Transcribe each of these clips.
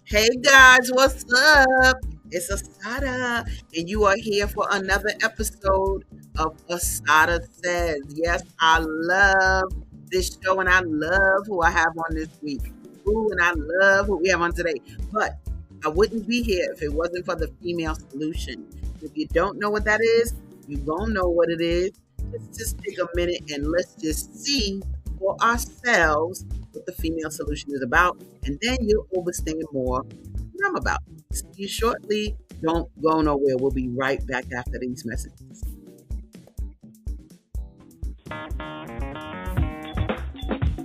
Hey guys, what's up? It's ASADAH, and you are here for another episode of ASADAH Says. Yes, I love this show, and I love who I have on this week. Ooh, and I love who we have on today. But I wouldn't be here if it wasn't for the female solution. If you don't know what that is, you gonna know what it is. Let's just take a minute and let's just see for ourselves what the female solution is about, and then you'll understand more what I'm about. See you shortly. Don't go nowhere. We'll be right back after these messages.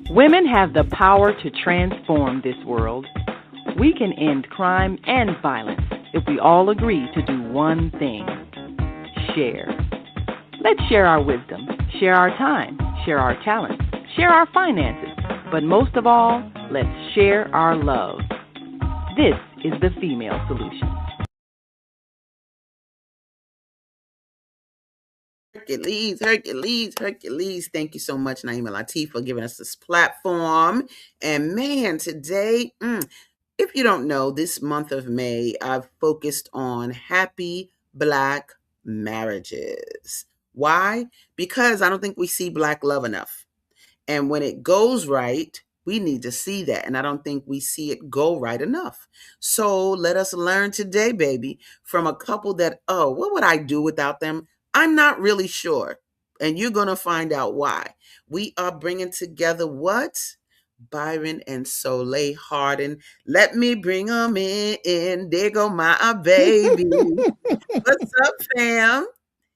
Women have the power to transform this world. We can end crime and violence if we all agree to do one thing: share. Let's share our wisdom, share our time, share our talents, share our finances, but most of all, let's share our love. This is the female solution. Hercules, Hercules, Hercules. Thank you so much, Naima Latif, for giving us this platform. And man, today, if you don't know, this month of May, I've focused on happy Black marriages. Why? Because I don't think we see Black love enough. And when it goes right, we need to see that. And I don't think we see it go right enough. So let us learn today, baby, from a couple that, oh, what would I do without them? I'm not really sure. And you're going to find out why. We are bringing together what? Byron and Soleil Harden. Let me bring them in. There go my baby. What's up, fam?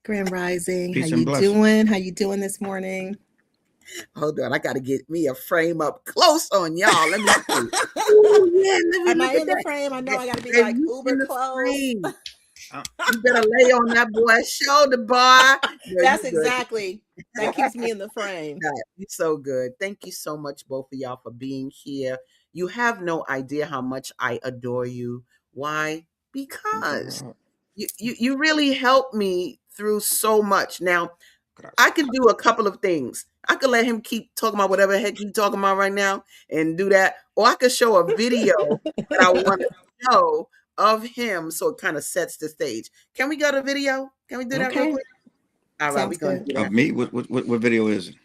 Grand Rising. Peace How and you blessings. doing? How you doing this morning? Hold on, I got to get me a frame up close on y'all. Let me see. Ooh, yeah, let me Am look I at in the that. frame? I know I got to be Baby, like you in uber the close. frame. You better lay on that boy's shoulder, boy. No, That's you good. exactly. That keeps me in the frame. God, you're so good. Thank you so much, both of y'all, for being here. You have no idea how much I adore you. Why? Because you really helped me through so much. Now, I could do a couple of things. I could let him keep talking about whatever the heck he's talking about right now and do that. Or I could show a video that I want to show of him so it kind of sets the stage. Can we go to video? Can we do that real Okay. quick? All right, we're Sounds going to good. do Of that. me? What video is it?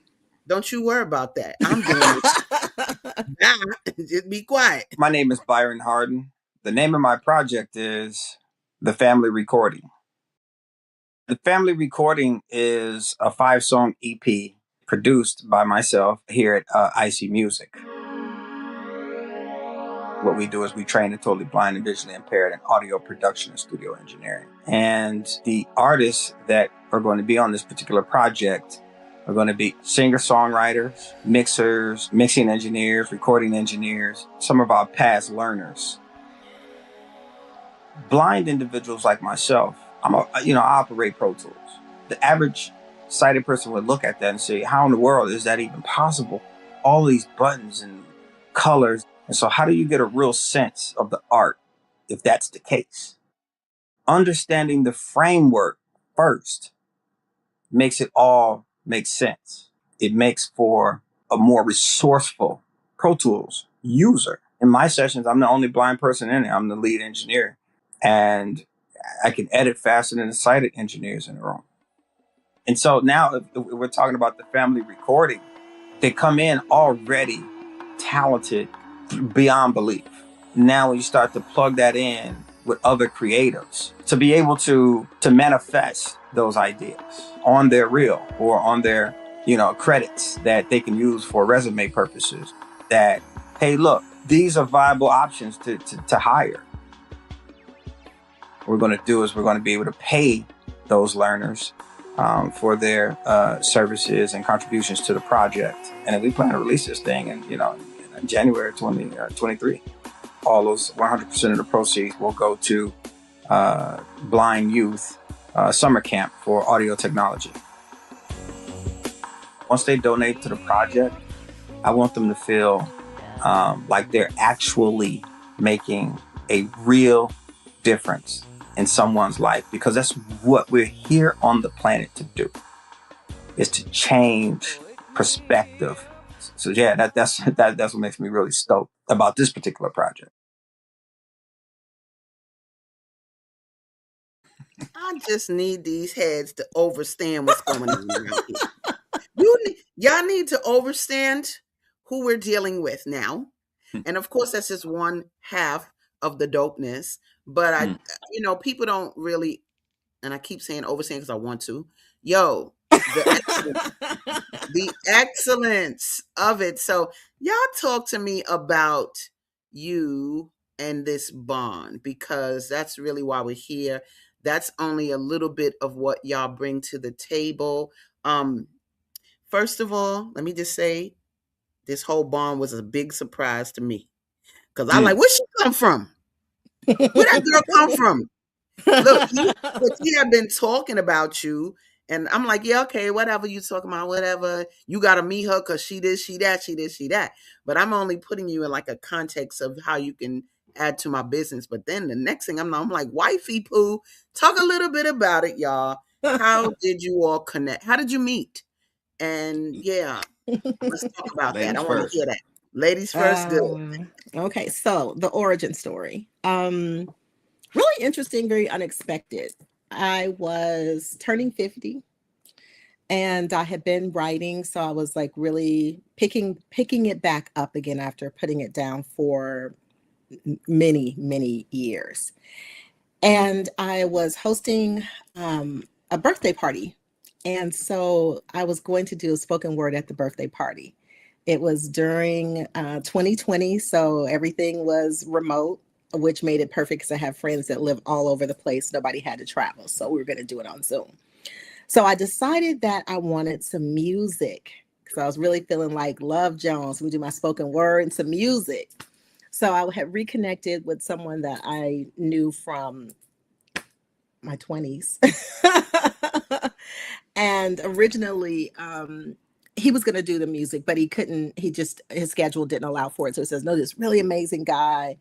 Don't you worry about that. I'm doing it. Nah, just be quiet. My name is Byron Harden. The name of my project is The Family Recording. The Family Recording is a 5-song EP produced by myself here at IC Music. What we do is we train the totally blind and visually impaired in audio production and studio engineering. And the artists that are going to be on this particular project are going to be singer-songwriters, mixers, mixing engineers, recording engineers, some of our past learners. Blind individuals like myself, I operate Pro Tools. The average sighted person would look at that and say, how in the world is that even possible? All these buttons and colors. And so how do you get a real sense of the art if that's the case? Understanding the framework first makes it all make sense. It makes for a more resourceful Pro Tools user. In my sessions, I'm the only blind person in it. I'm the lead engineer. And I can edit faster than the sighted engineers in the room. And so now if we're talking about the family recording, they come in already talented beyond belief. Now when you start to plug that in with other creatives to be able to manifest those ideas on their reel or on their, credits that they can use for resume purposes, that, hey, look, these are viable options to hire. What we're going to do is we're going to be able to pay those learners for their services and contributions to the project. And then we plan to release this thing in January 2023. All those 100% of the proceeds will go to blind youth summer camp for audio technology. Once they donate to the project, I want them to feel like they're actually making a real difference in someone's life, because that's what we're here on the planet to do, is to change perspective. So yeah, that's what makes me really stoked about this particular project. I just need these heads to understand what's going on around here. Y'all need to understand who we're dealing with now. And of course, that's just one half of the dopeness. But people don't really, and I keep saying overstand because I want to. Yo, the excellence of it. So y'all talk to me about you and this bond, because that's really why we're here. That's only a little bit of what y'all bring to the table. First of all, let me just say this whole bond was a big surprise to me, because I like, where she come from? Where that girl come from? Look, he had been talking about you, and I'm like, yeah, okay, whatever you talking about, whatever. You got to meet her because she this, she that, she this, she that. But I'm only putting you in like a context of how you can add to my business. But then the next thing I'm like, wifey poo, talk a little bit about it, y'all. How did you all connect? How did you meet? And yeah, let's talk about that. I want to hear that. Ladies first, good. Okay, so the origin story. Really interesting, very unexpected. I was turning 50 and I had been writing, so I was like really picking it back up again after putting it down for many years. And I was hosting a birthday party. And so I was going to do a spoken word at the birthday party. It was during 2020, so everything was remote, which made it perfect because I have friends that live all over the place. Nobody had to travel, so we were going to do it on Zoom. So I decided that I wanted some music because I was really feeling like Love Jones. We do my spoken word and some music. So I had reconnected with someone that I knew from my 20s. And originally, he was going to do the music, but he couldn't. His schedule didn't allow for it. So he says, no, this really amazing guy.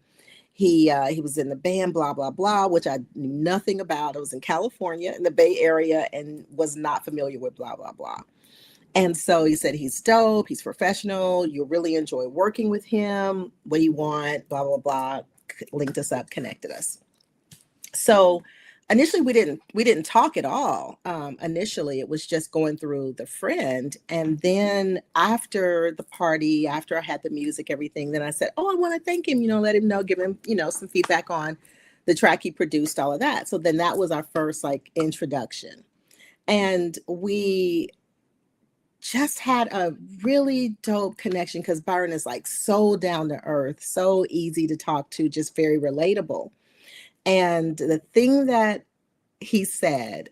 He was in the band, blah, blah, blah, which I knew nothing about. I was in California in the Bay Area and was not familiar with blah, blah, blah. And so he said, he's dope. He's professional. You'll really enjoy working with him. What do you want? Blah, blah, blah. Linked us up, connected us. So initially we didn't talk at all. Initially it was just going through the friend. And then after the party, after I had the music, everything, then I said, oh, I want to thank him, let him know, give him, some feedback on the track he produced, all of that. So then that was our first like introduction. And we just had a really dope connection because Byron is like so down to earth, so easy to talk to, just very relatable. And the thing that he said,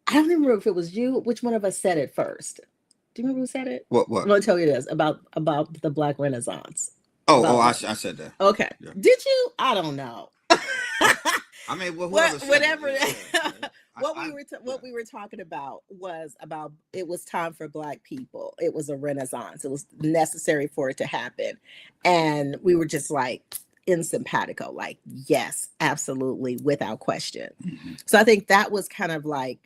I don't remember if it was you, which one of us said it first. Do you remember who said it? What? I'm going to tell you this about the Black Renaissance. I said that. Okay. Yeah. Did you? I don't know. I mean, whatever. What we were talking about was it was time for Black people. It was a renaissance. It was necessary for it to happen. And we were just like in simpatico, like, yes, absolutely, without question. Mm-hmm. So I think that was kind of like,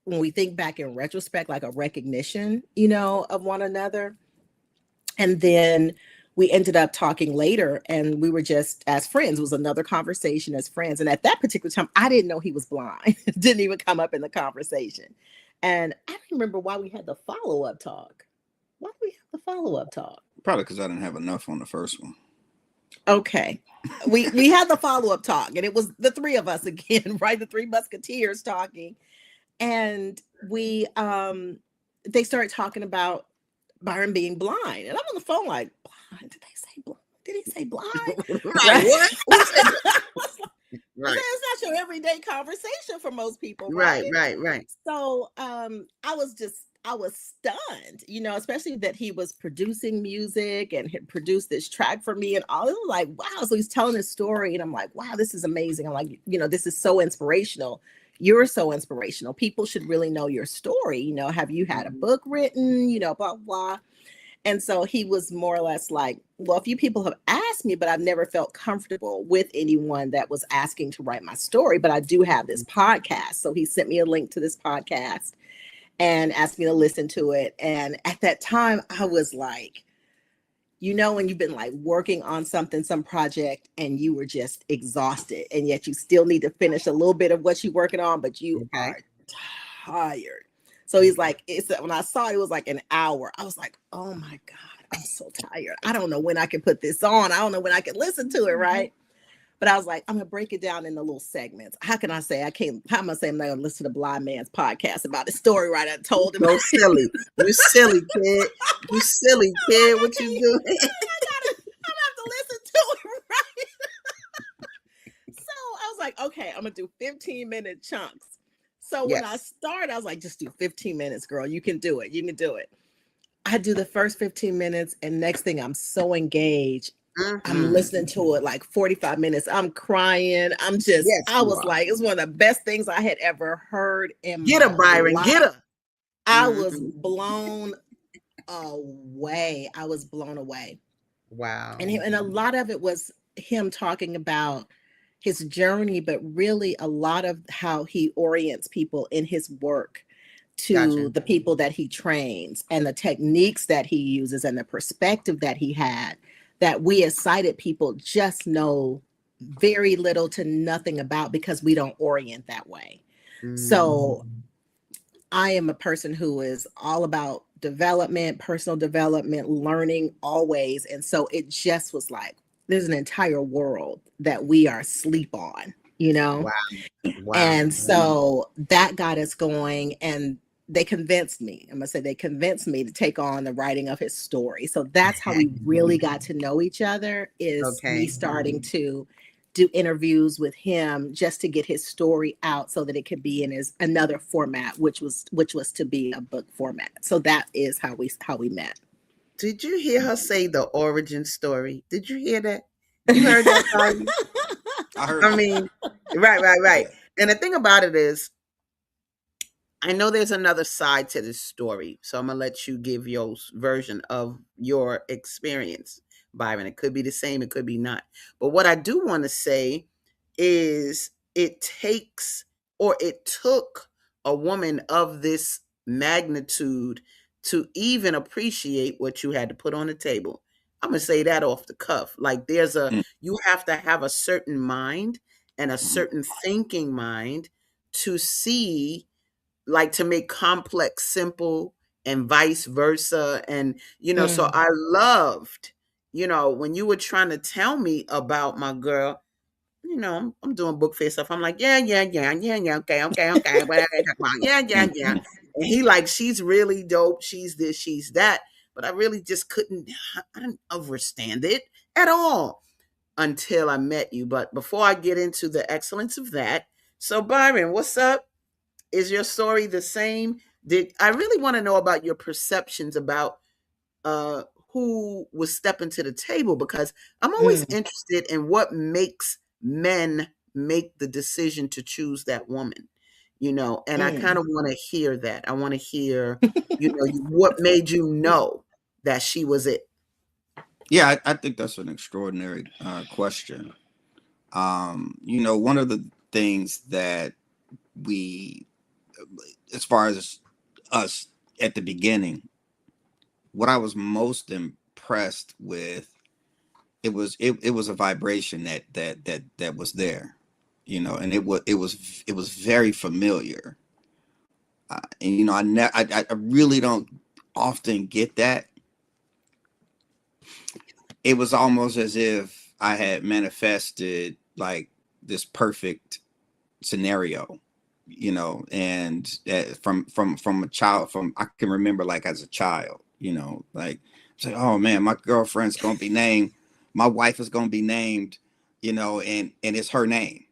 when we think back in retrospect, like a recognition, of one another. And then we ended up talking later and we were just as friends. It was another conversation as friends. And at that particular time, I didn't know he was blind. It didn't even come up in the conversation. And I don't remember why we had the follow-up talk. Why did we have the follow-up talk? Probably because I didn't have enough on the first one. Okay. We had the follow-up talk and it was the three of us again, right? The three musketeers talking. And we they started talking about Byron being blind. And I'm on the phone like, blind? Did they say blind? Did he say blind? Right. What? Right. It's not your everyday conversation for most people. Right. Right. So I was stunned, especially that he was producing music and had produced this track for me and all. It was like, wow. So he's telling his story and I'm like, wow, this is amazing. I'm like, this is so inspirational. You're so inspirational. People should really know your story. Have you had a book written, blah, blah. And so he was more or less like, well, a few people have asked me, but I've never felt comfortable with anyone that was asking to write my story. But I do have this podcast. So he sent me a link to this podcast and asked me to listen to it. And at that time, I was like, you know, when you've been like working on something, some project, and you were just exhausted, and yet you still need to finish a little bit of what you're working on, but you Okay. are tired. So he's like, it's when I saw it was like an hour. I was like, oh my God, I'm so tired. I don't know when I can put this on. I don't know when I can listen to it, right? But I was like, I'm gonna break it down into little segments. How can I say I can't? How am I saying I'm not gonna listen to the blind man's podcast about the story? Right? I told him. So silly. You silly kid. You silly kid. What you doing? I'm gonna have to listen to it, right? So I was like, okay, I'm gonna do 15-minute chunks. So when I Yes. started, I was like, just do 15 minutes, girl. You can do it. You can do it. I do the first 15 minutes, and next thing I'm so engaged. I'm Mm-hmm. listening to it like 45 minutes. I'm crying. Yes, I you was are. like, it's one of the best things I had ever heard in Get her, my Byron. life. Get her. I was Mm-hmm. blown away. I was blown away. Wow. And a lot of it was him talking about his journey, but really a lot of how he orients people in his work to Gotcha. the people that he trains and the techniques that he uses and the perspective that he had that we as sighted people just know very little to nothing about because we don't orient that way. Mm. So I am a person who is all about development, personal development, learning always. And so it just was like, there's an entire world that we are asleep on, you know? Wow. Wow. And so that got us going. And they convinced me, I'm going to say they convinced me to take on the writing of his story. So that's how we really got to know each other, is me Okay. starting to do interviews with him just to get his story out so that it could be in his another format, which was to be a book format. So that is how we met. Did you hear her say the origin story? Did you hear that? You heard that, Byron? I heard I it. mean, right, right, right. Yeah. And the thing about it is, I know there's another side to this story, so I'm gonna let you give your version of your experience, Byron. It could be the same, it could be not. But what I do want to say is it takes, or it took, a woman of this magnitude to even appreciate what you had to put on the table. I'm gonna say that off the cuff. Like Mm, you have to have a certain mind and a mhm, certain thinking mind to see, like, to make complex simple, and vice versa. And so Mm, I loved, when you were trying to tell me about my girl. I'm doing book fair stuff. I'm like, yeah, yeah, yeah, yeah, yeah, okay, okay, okay, whatever they talk about, yeah, yeah, mm, yeah. mm. And he like, she's really dope, she's this, she's that. But I really just couldn't, I didn't understand it at all until I met you. But before I get into the excellence of that, so Byron, what's up? Is your story the same? Did I really want to know about your perceptions about uh who was stepping to the table, because I'm always mm, interested in what makes men make the decision to choose that woman. And I kind mm. of want to hear that. I want to hear, what made you know that she was it. Yeah, I think that's an extraordinary question. One of the things that we, as far as us at the beginning, what I was most impressed with, it was a vibration that was there, and it was very familiar. And I really don't often get that. It was almost as if I had manifested like this perfect scenario, and from a child, from I can remember like as a child, like say, oh man, my girlfriend's gonna be named, my wife is gonna be named, and it's her name,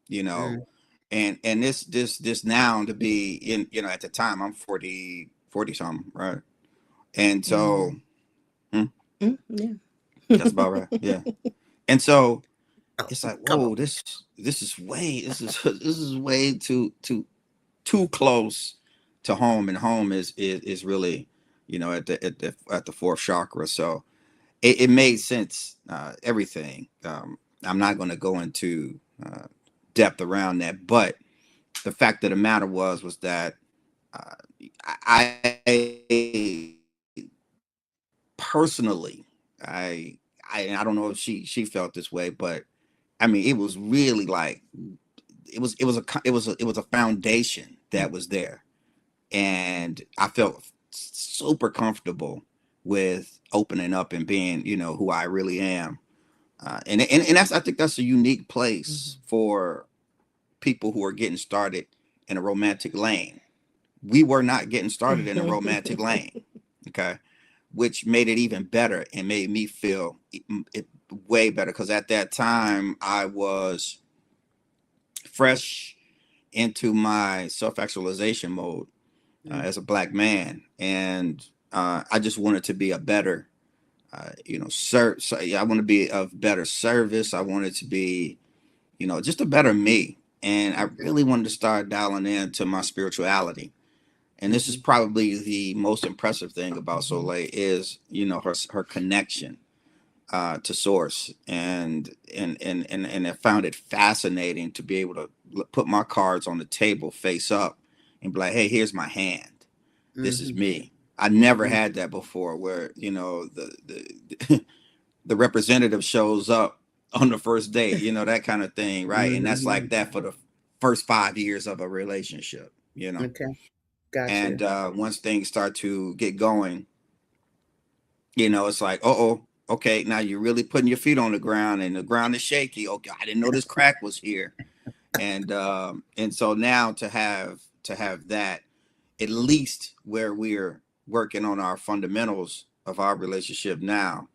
you know, Mm, and this noun to be in, at the time I'm 40 something, right? And so, Mm, hmm, yeah. that's about right, yeah. And so oh, it's like, come on. whoa, this is way too close to home, and home is really, at the fourth chakra. So it made sense, everything. I'm not going to go into depth around that, but the fact of the matter was that I personally, I I don't know if she felt this way, but I mean, it was really like it was a foundation that was there, and I felt super comfortable with opening up and being, who I really am. And that's, I think that's a unique place Mhm. for people who are getting started in a romantic lane. We were not getting started in a romantic lane, okay, which made it even better and made me feel it way better, because at that time I was fresh into my self-actualization mode Mm. as a black man, and I just wanted to be a better, so yeah, I want to be of better service. I wanted to be, just a better me, and I really wanted to start dialing into my spirituality. And this is Mhm. probably the most impressive thing about Soleil is, her connection to source, and I found it fascinating to be able to put my cards on the table face up and be like, hey, here's my hand, this is Mhm. me. I never Mhm. had that before, where the the representative shows up on the first date, that kind of thing, right? And that's like Mhm. that for the first 5 years of a relationship. Okay, gotcha. And once things start to get going, it's like, oh, okay, now you're really putting your feet on the ground, and the ground is shaky. Okay, I didn't know this crack was here. And so now to have that, at least where we're working on our fundamentals of our relationship now,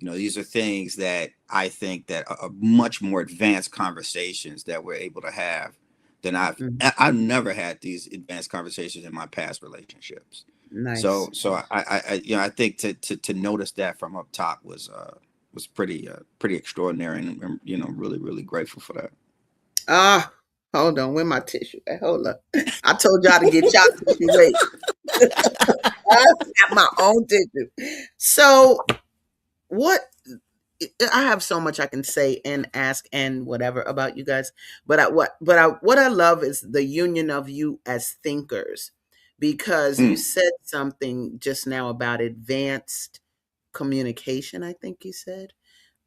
these are things that I think that are much more advanced conversations that we're able to have than Mhm. I've never had these advanced conversations in my past relationships. So Nice. so I think to notice that from up top was pretty extraordinary, and really really grateful for that. Ah, hold on. Where my tissue? Hold up. I told y'all to get y'all tissue. Wait, I got my own tissue. So what? I have so much I can say and ask and whatever about you guys, but what I love is the union of you as thinkers, because you Mm. said something just now about advanced communication. I think you said,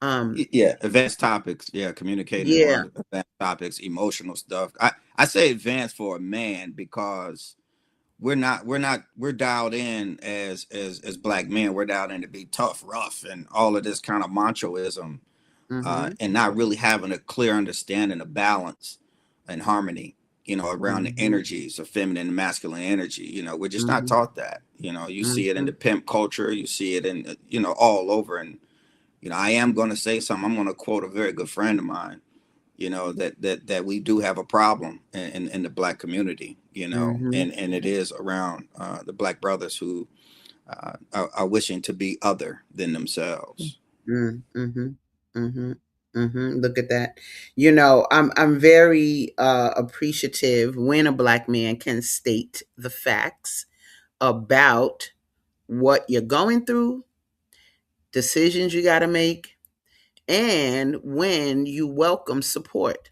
um, Yeah, advanced topics. Yeah, communicating yeah, on advanced topics, emotional stuff. I say advanced for a man because we're dialed in as black men. We're dialed in to be tough, rough, and all of this kind of machoism, mm-hmm, and not really having a clear understanding of balance and harmony. Around the mm-hmm, energies of feminine and masculine energy. We're just not mm-hmm, taught that. You see it in mm-hmm. the pimp culture. You see it in all over. And I am going to say something. I'm going to quote a very good friend of mine. That we do have a problem in the black community. Mm-hmm. And it is around the black brothers who are wishing to be other than themselves. Mm-hmm. Mm-hmm. Mm-hmm. Look at that. I'm very appreciative when a black man can state the facts about what you're going through, decisions you got to make, and when you welcome support,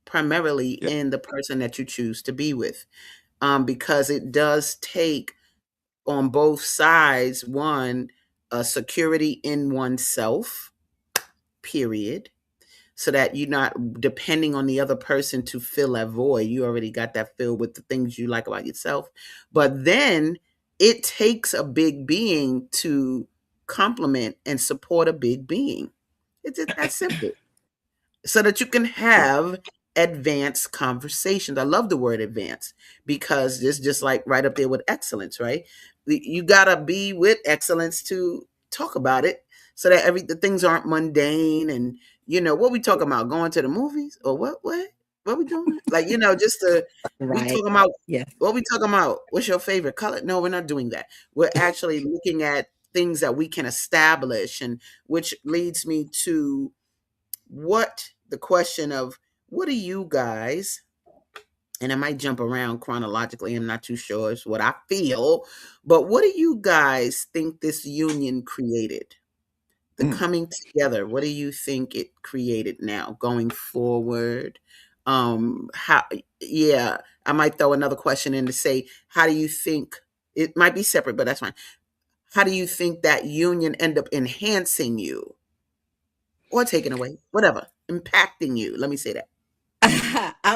primarily Yeah. in the person that you choose to be with. Because it does take on both sides, one, a security in oneself, period, so that you're not depending on the other person to fill that void. You already got that filled with the things you like about yourself. But then it takes a big being to complement and support a big being. It's just that simple, so that you can Yeah. have advanced conversations. I love the word advanced because it's just like right up there with excellence, right? You gotta be with excellence to talk about it, so that the things aren't mundane. And what we talking about, going to the movies or what we doing? Like, just we Right. talking about Yes. what we talking about. What's your favorite color? No, we're not doing that. We're actually looking at things that we can establish, and which leads me to what the question of what do you guys, and I might jump around chronologically, I'm not too sure it's what I feel, but what do you guys think this union created, the Mm. coming together? What do you think it created now going forward? How, yeah, I might throw another question in to say, how do you think, it might be separate, but that's fine. how do you think that union end up enhancing you or taking away, whatever, impacting you? Let me say that.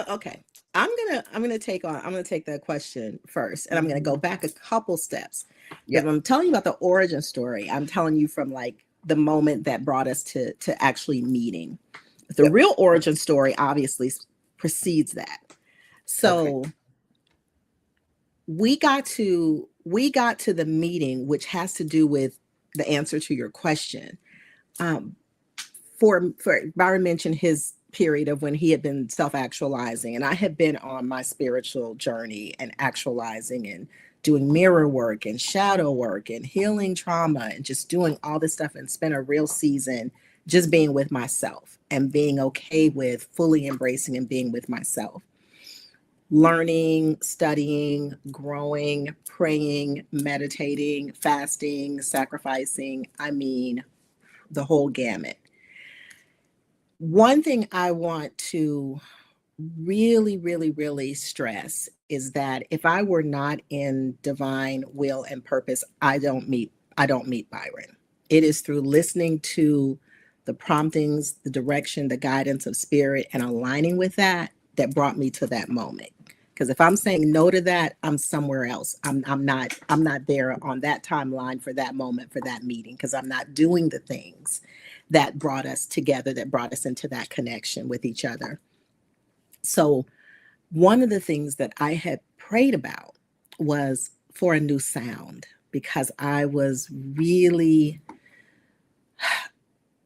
Okay. I'm gonna take that question first, and I'm gonna go Mhm. back a couple steps, because Yep. when I'm telling you about the origin story, I'm telling you from like the moment that brought us to actually meeting. The Yep. real origin story obviously precedes that. Okay. So we got to the meeting, which has to do with the answer to your question. Um, for Byron mentioned his period of when he had been self-actualizing, and I had been on my spiritual journey and actualizing and doing mirror work and shadow work and healing trauma and just doing all this stuff, and spent a real season just being with myself and being okay with fully embracing and being with myself, learning, studying, growing, praying, meditating, fasting, sacrificing. I mean, the whole gamut. One thing I want to really, really, really stress is that if I were not in divine will and purpose, I don't meet Byron. It is through listening to the promptings, the direction, the guidance of spirit, and aligning with that that brought me to that moment. Because if I'm saying no to that, I'm somewhere else. I'm not there on that timeline for that moment, for that meeting, because I'm not doing the things that brought us together, that brought us into that connection with each other. So, one of the things that I had prayed about was for a new sound, because I was really,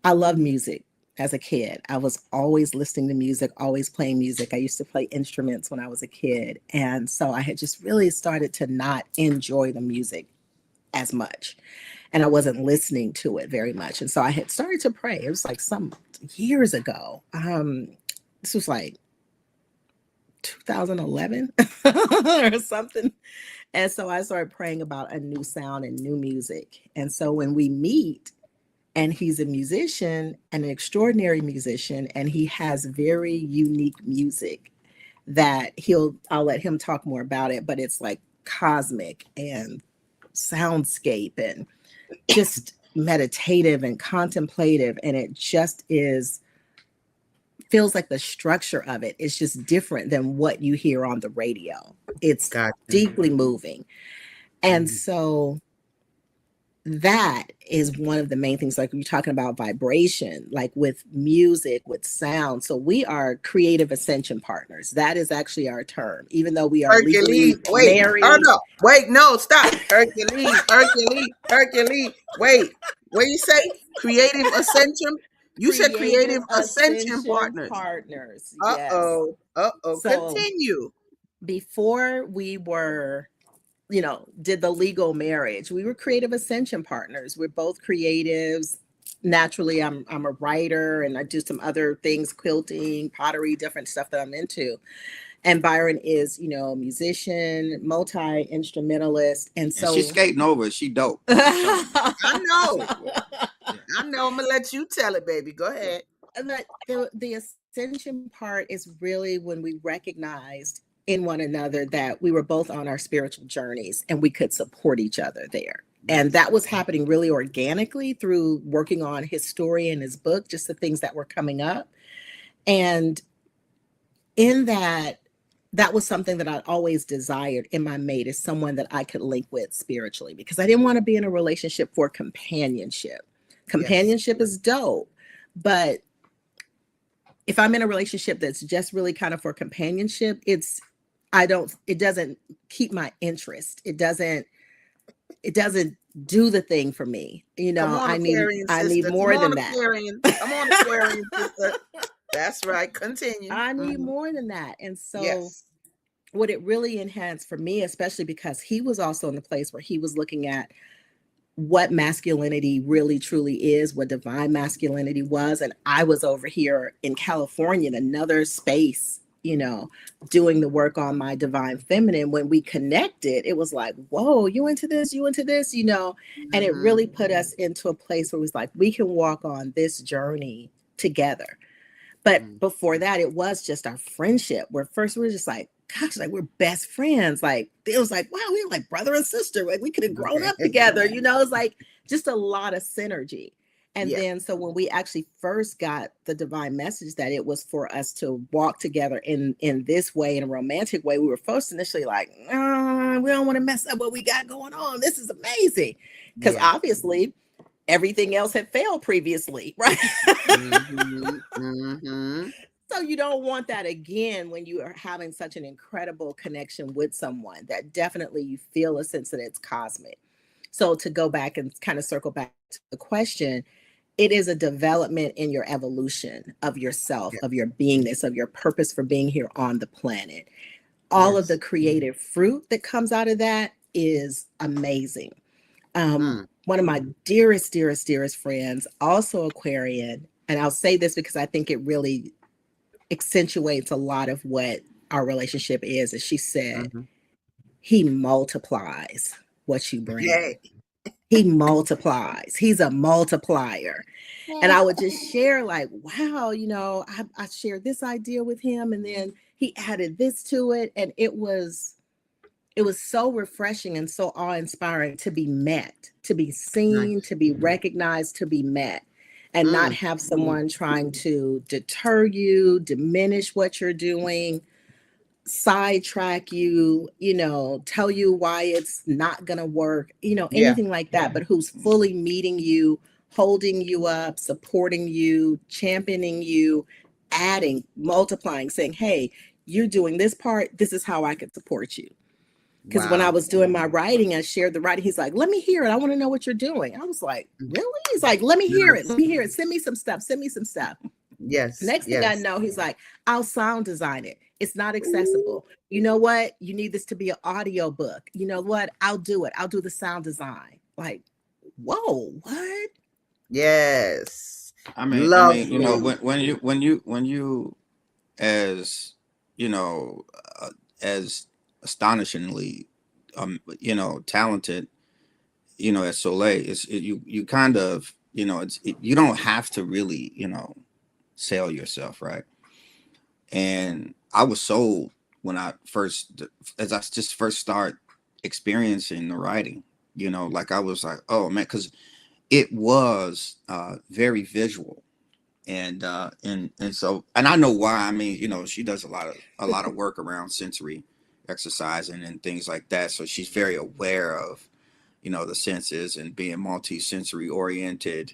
I love music as a kid. I was always listening to music, always playing music. I used to play instruments when I was a kid. And so I had just really started to not enjoy the music as much. And I wasn't listening to it very much. And so I had started to pray. It was like some years ago. This was like 2011 or something. And so I started praying about a new sound and new music. And so when we meet, and he's a musician, an extraordinary musician, and he has very unique music that I'll let him talk more about it, but it's like cosmic and soundscape and just meditative and contemplative. And it just feels like the structure of it is just different than what you hear on the radio. It's Gotcha. deeply moving. And Mhm. so that is one of the main things, like you're talking about vibration, like with music, with sound. So we are creative ascension partners. That is actually our term, even though we are legally Hercules. Wait. Oh married. no. Wait. No. Stop. Hercules. Hercules. Hercules. Wait. What you say? Creative ascension. You said Creative creative ascension ascension partners. partners. Uh Yes. oh. Uh oh. So Continue. before we were, did the legal marriage, we were creative ascension partners. We're both creatives. Naturally, I'm a writer, and I do some other things, quilting, pottery, different stuff that I'm into. And Byron is, a musician, multi-instrumentalist. And And she's so skating over. She dope. I'm just telling you. I know. Yeah. I know. I'm gonna let you tell it, baby. Go Yeah. ahead. but the ascension part is really when we recognized in one another that we were both on our spiritual journeys and we could support each other there. And Nice. that was happening really organically through working on his story and his book, just the things that were coming up. And in that was something that I always desired in my mate, is someone that I could link with spiritually, because I didn't want to be in a relationship for companionship. Yes. Companionship is dope, but if I'm in a relationship that's just really kind of for companionship, it doesn't keep my interest. It doesn't do the thing for me. Come on, Aquarian I need sister. Come more on, than that. Aquarian. Come on, Aquarian sister. That's right. Continue. I need Mhm. more than that. And so Yes. what it really enhanced for me, especially because he was also in the place where he was looking at what masculinity really truly is, what divine masculinity was. And I was over here in California in another space, doing the work on my divine feminine. When we connected, it was like, whoa, you into this, and it Mhm. really put us into a place where it was like, we can walk on this journey together. But Mhm. before that, it was just our friendship, where first we were just like gosh, like we're best friends. Like it was like, wow, we were like brother and sister. Like we could have grown up together. You know, it's like just a lot of synergy. And Yeah. then so when we actually first got the divine message that it was for us to walk together in this way, in a romantic way, we were first initially like, no, we don't want to mess up what we got going on. This is amazing. Because Yeah. obviously everything else had failed previously, right? Mm-hmm. Mm-hmm. So you don't want that again when you are having such an incredible connection with someone that definitely you feel a sense that it's cosmic. So to go back and kind of circle back to the question, it is a development in your evolution of yourself, Yeah. of your beingness, of your purpose for being here on the planet. All of the Yes. creative fruit that comes out of that is amazing. Mm. One of my dearest, dearest, dearest friends, also Aquarian, and I'll say this because I think it really accentuates a lot of what our relationship is she said, Mm-hmm. he multiplies what you bring. Hey. He multiplies. He's a multiplier. And I would just share like, wow, I shared this idea with him and then he added this to it. And it was so refreshing and so awe-inspiring to be met, to be seen, Nice. to be recognized, to be met, and not Mm. have someone trying to deter you, diminish what you're doing, sidetrack you, tell you why it's not going to work, Yeah. anything like that, but who's fully meeting you, holding you up, supporting you, championing you, adding, multiplying, saying, hey, you're doing this part. This is how I can support you. Because when I Wow. was doing my writing, I shared the writing. He's like, let me hear it. I want to know what you're doing. I was like, really? He's like, let me hear it. Let Nice. me hear it. Send me some stuff. Send me some stuff. Yes. Next thing I Yes. know, he's like, I'll sound design it. It's not accessible. You know what? You need this to be an audio book. You know what? I'll do it. I'll do the sound design. Like, whoa, what? Yes. I mean, Lovely. when you as you know as astonishingly talented as Soleil, you kind of you don't have to really sell yourself, right? And I was sold when I first, as I just first start experiencing the writing, like I was like, oh man, because it was very visual, and so, and I know why. I mean, she does a lot of work around sensory exercising and things like that, so she's very aware of the senses and being multi-sensory oriented.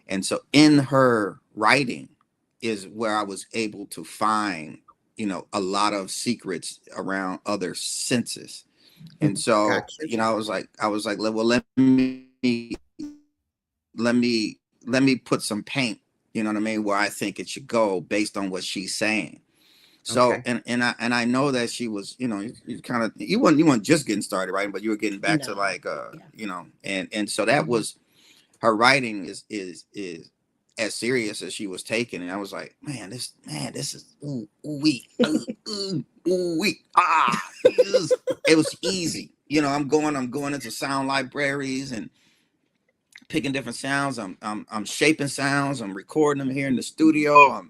And so in her writing is where I was able to find, a lot of secrets around other senses. And so, Gotcha. I was like, well, let me put some paint, you know what I mean, where I think it should go based on what she's saying. So, Okay. and I know that she was, you kind of, you weren't just getting started, right? But you were getting back to No. like, Yeah. and so that was her writing is as serious as she was taking, and I was like, this is ooh wee ooh wee it was easy. I'm going into sound libraries and picking different sounds. I'm shaping sounds. I'm recording them here in the studio.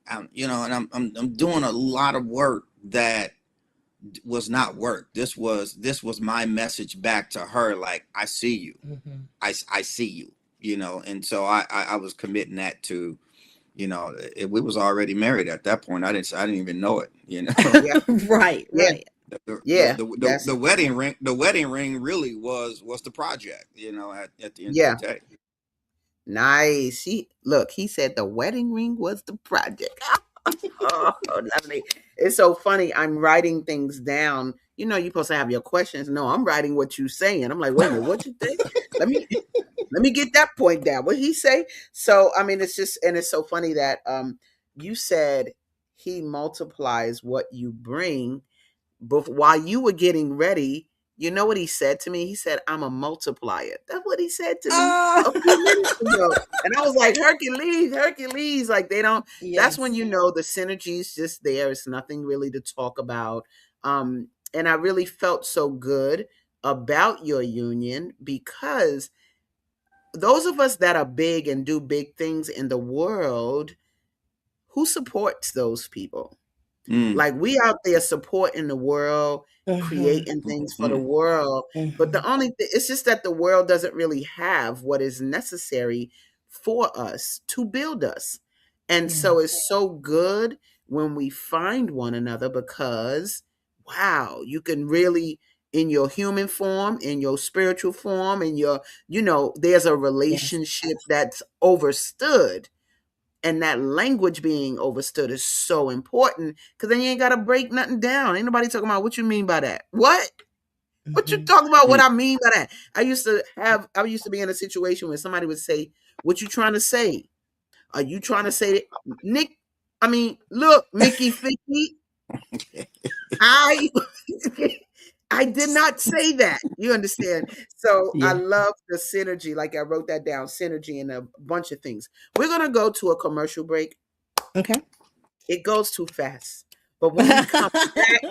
And I'm doing a lot of work that was not work. This was my message back to her. Like, I see you. Mm-hmm. I see you. And so I was committing that to, we was already married at that point. I didn't even know it. Yeah. Right, Yeah. right. the, the, Yeah. the, That's the wedding ring really was the project, at the end of the yeah. day. Nice. He said the wedding ring was the project. Oh, lovely. It's so funny. I'm writing things down. You're supposed to have your questions. No, I'm writing what you saying. I'm like, wait a minute, what you think? Let me let me get that point down. What he say? So I mean, it's just, and it's so funny that you said he multiplies what you bring. But while you were getting ready, you know what he said to me? He said, I'm a multiplier. That's what he said to me Ah, a few minutes ago. And I was like, Hercules, Hercules. Like, they don't, that's when yes. you know the synergy is just there. It's nothing really to talk about. And I really felt so good about your union because those of us that are big and do big things in the world, who supports those people? Mm. Like we out there supporting the world, creating things for the world. But the only thing, it's just that the world doesn't really have what is necessary for us to build us. And so it's so good when we find one another because, wow, you can really, in your human form, in your spiritual form, in your, there's a Yes. relationship that's overstood, and that language being overstood is so important because then you ain't got to break nothing down. Ain't nobody talking about what you mean by that. What you talking about? What I mean by that? I used to be in a situation where somebody would say, "What you trying to say? Are you trying to say that, Nick? I mean, look, Mickey Ficky, I I did not say that. You understand? So I Yeah. love the synergy. Like I wrote that down, synergy and a bunch of things. We're gonna go to a commercial break. Okay. It goes too fast. But when we come back,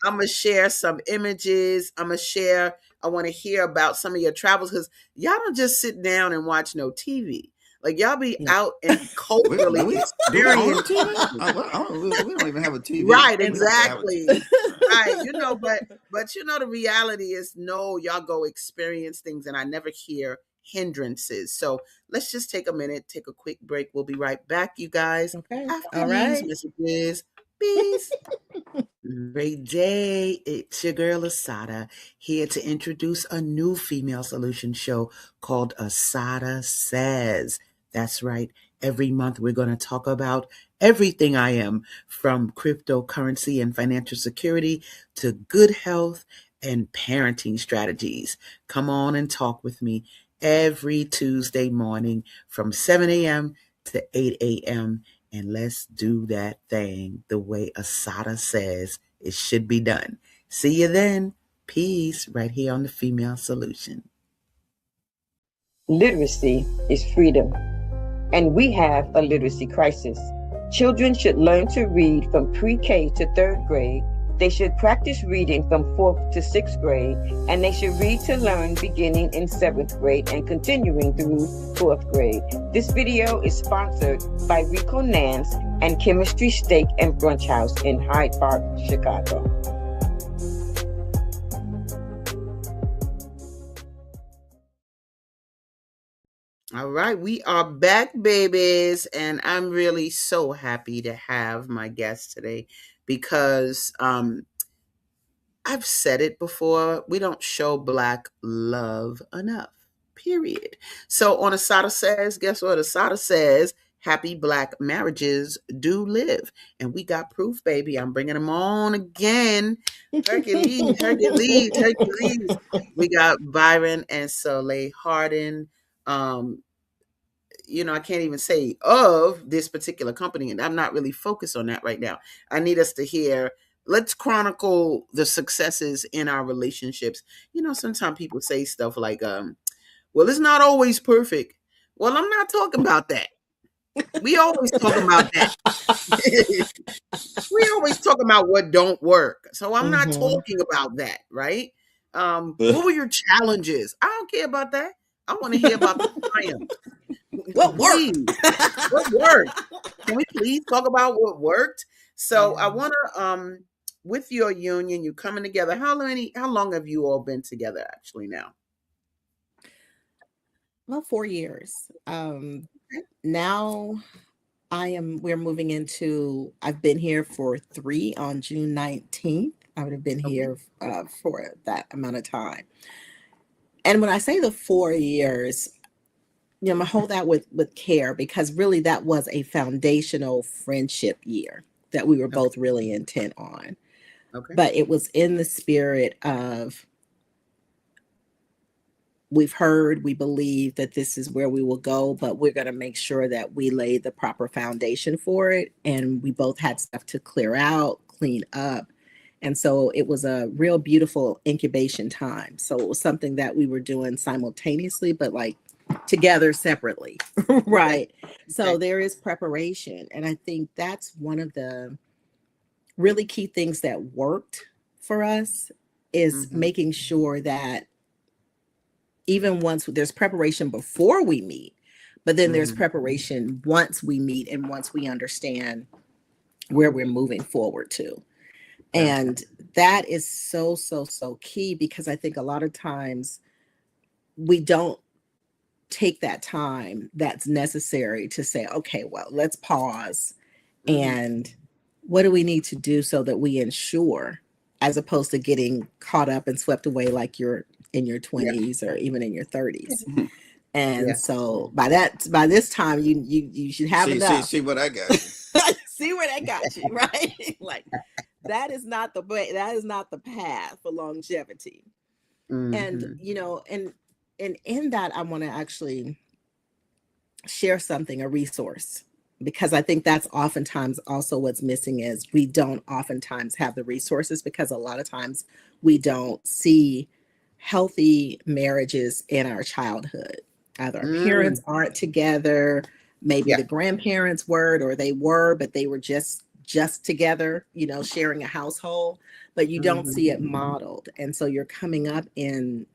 I'm gonna share some images. I want to hear about some of your travels because y'all don't just sit down and watch no TV. Like y'all be No. out and Do culturally we own a experiencing TV? things. We don't even have a TV. Right, We have to have a TV. exactly. Right. But the reality is no, y'all go experience things and I never hear hindrances. So let's just take a minute, take a quick break. We'll be right back, you guys, Okay. after All these right. messages. Peace. Great day. It's your girl ASADAH here to introduce a new female solution show called ASADAH Says. That's right. Every month we're going to talk about everything I am, from cryptocurrency and financial security to good health and parenting strategies. Come on and talk with me every Tuesday morning from 7 a.m. to 8 a.m. And let's do that thing the way ASADAH says it should be done. See you then. Peace right here on the Female Solution. Literacy is freedom, and we have a literacy crisis. Children should learn to read from pre-K to third grade. They should practice reading from fourth to sixth grade, and they should read to learn beginning in seventh grade and continuing through fourth grade. This video is sponsored by Rico Nance and Chemistry Steak and Brunch House in Hyde Park, Chicago. All right, we are back, babies, and I'm really so happy to have my guest today because I've said it before, we don't show Black love enough, period. So on ASADAH Says, guess what? ASADAH says, happy Black marriages do live. And we got proof, baby. I'm bringing them on again. Hercules, Hercules, Hercules. We got Byron and Soleil Harden. Um, I can't even say of this particular company, and I'm not really focused on that right now. I need us to hear, let's chronicle the successes in our relationships. Sometimes people say stuff like, well, it's not always perfect. Well, I'm not talking about that. We always talk about that. We always talk about what don't work. So I'm not talking about that, right? What were your challenges? I don't care about that. I want to hear about the triumphs. What worked? Please, what worked? Can we please talk about what worked? So I want to, with your union, you coming together. How long have you all been together actually now? Well, 4 years. Okay. Now we're moving into, I've been here for 3 on June 19th. I would have been Okay. here for that amount of time. And when I say the 4 years, I'm gonna hold that with care, because really that was a foundational friendship year that we were Okay. both really intent on. Okay. But it was in the spirit of, we've heard, we believe that this is where we will go, but we're going to make sure that we lay the proper foundation for it. And we both had stuff to clear out, clean up. And so it was a real beautiful incubation time. So it was something that we were doing simultaneously, but like together separately. Right. So there is preparation. And I think that's one of the really key things that worked for us, is making sure that even once there's preparation before we meet, but then there's preparation once we meet and once we understand where we're moving forward to. Yeah. And that is so, so, so key, because I think a lot of times we don't take that time that's necessary to say, okay, well, let's pause. And what do we need to do so that we ensure, as opposed to getting caught up and swept away like you're in your 20s or even in your 30s. And so by this time you should have enough. See what I got. See where that got you, right? Like that is not the way, that is not the path for longevity. And and in that, I want to actually share something, a resource, because I think that's oftentimes also what's missing, is we don't oftentimes have the resources, because a lot of times we don't see healthy marriages in our childhood. Either our parents aren't together, maybe the grandparents were, or they were, but they were just together, sharing a household, but you don't see it modeled. And so you're coming up in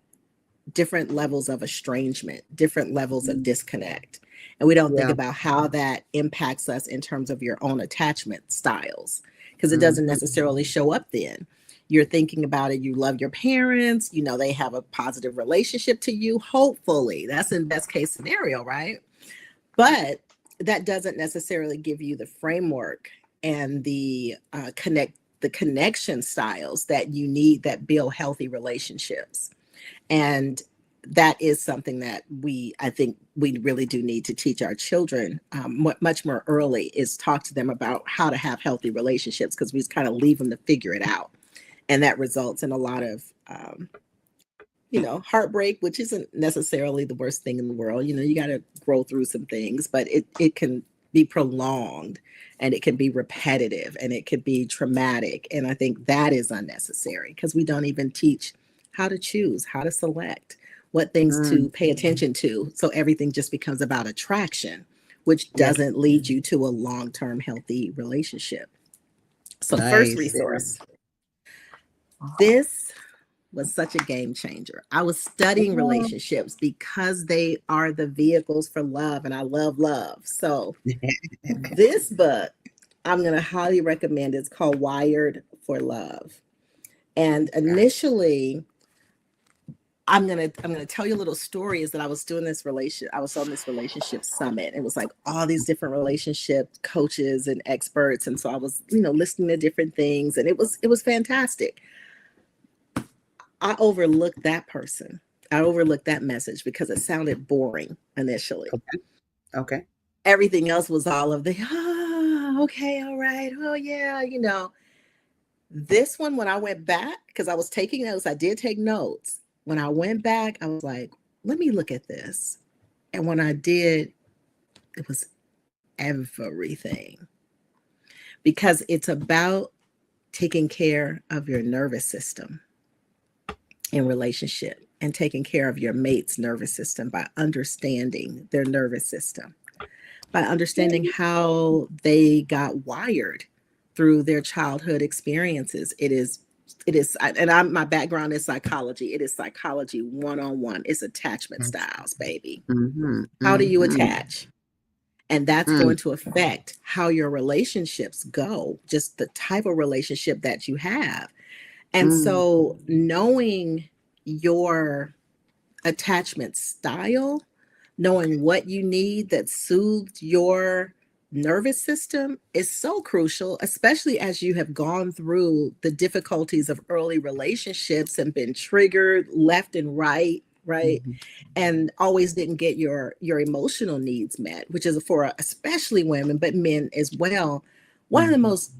different levels of estrangement, different levels of disconnect. And we don't think about how that impacts us in terms of your own attachment styles, because it doesn't necessarily show up then. You're thinking about it. You love your parents, they have a positive relationship to you. Hopefully that's in best case scenario, right? But that doesn't necessarily give you the framework and the connection styles that you need that build healthy relationships. And that is something that I think we really do need to teach our children much more early, is talk to them about how to have healthy relationships, because we just kind of leave them to figure it out. And that results in a lot of, heartbreak, which isn't necessarily the worst thing in the world. You got to grow through some things, but it can be prolonged, and it can be repetitive, and it can be traumatic. And I think that is unnecessary, because we don't even teach how to choose, how to select, what things to pay attention to. So everything just becomes about attraction, which doesn't lead you to a long-term healthy relationship. So first resource, this was such a game changer. I was studying relationships because they are the vehicles for love, and I love love. So this book I'm going to highly recommend. It's called Wired for Love. And initially, I'm gonna tell you a little story. Is that I was on this relationship summit. It was like all these different relationship coaches and experts, and so I was listening to different things, and it was fantastic. I overlooked that person. I overlooked that message because it sounded boring initially. Okay. Everything else was all of the okay, all right, oh yeah, This one, when I went back, because I was taking notes, I did take notes. When I went back, I was like, let me look at this. And when I did, it was everything. Because it's about taking care of your nervous system in relationship, and taking care of your mate's nervous system by understanding their nervous system, by understanding how they got wired through their childhood experiences. It is, and my background is psychology. It is psychology 101. It's attachment styles, baby. How do you attach? And that's going to affect how your relationships go, just the type of relationship that you have. And so knowing your attachment style, knowing what you need that soothes your nervous system is so crucial, especially as you have gone through the difficulties of early relationships and been triggered left and right, and always didn't get your emotional needs met, which is for especially women, but men as well. One of the most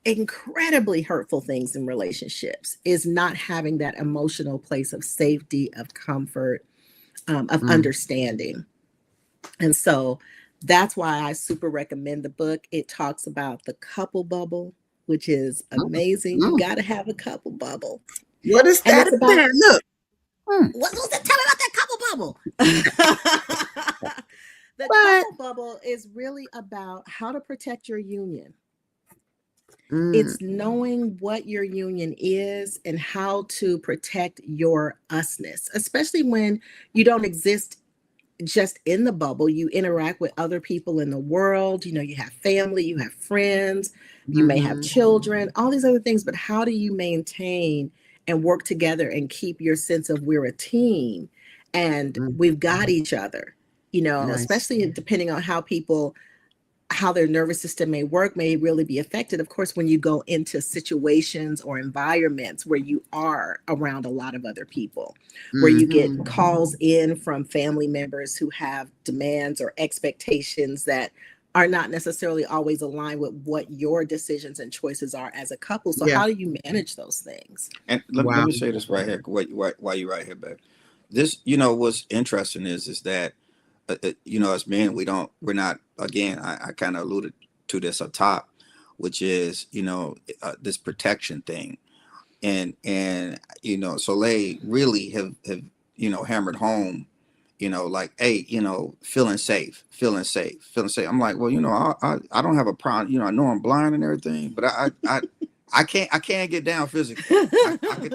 incredibly hurtful things in relationships is not having that emotional place of safety, of comfort, of understanding. And so that's why I super recommend the book. It talks about the couple bubble, which is amazing. You got to have a couple bubble. What is that? Look. What's that? Tell me about that couple bubble. The couple bubble is really about how to protect your union. It's knowing what your union is and how to protect your usness, especially when you don't exist just in the bubble. You interact with other people in the world. You have family, you have friends, you may have Mhm. children, all these other things. But how do you maintain and work together and keep your sense of we're a team and Mm. we've got each other? Nice. Especially depending on how their nervous system may work, may really be affected, of course, when you go into situations or environments where you are around a lot of other people, where you get Mhm. calls in from family members who have demands or expectations that are not necessarily always aligned with what your decisions and choices are as a couple. So Yeah. how do you manage those things? And let Wow. me say this right here, while you're right here, babe. This, what's interesting is that, as men, we're not, again, I kind of alluded to this up top, which is, this protection thing. And Soleil really have hammered home, like, hey, feeling safe. I'm like, well, I don't have a problem. I know I'm blind and everything, but I can't get down physically.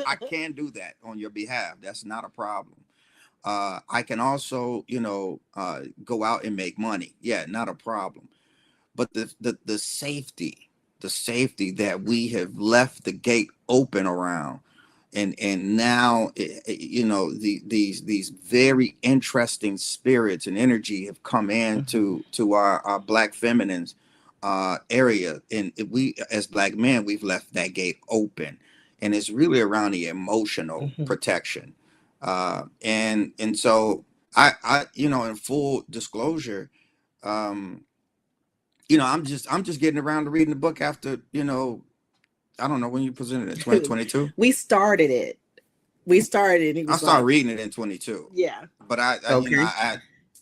I can do that on your behalf. That's not a problem. I can also, go out and make money. Yeah, not a problem. But the safety that we have left the gate open around, and now, these very interesting spirits and energy have come in to our black feminines area, and we, as black men, we've left that gate open, and it's really around the emotional protection. And so I in full disclosure, um I'm just getting around to reading the book after, I don't know when you presented it, 2022. We started it. And he I was started like, reading it in 22, yeah. but Okay.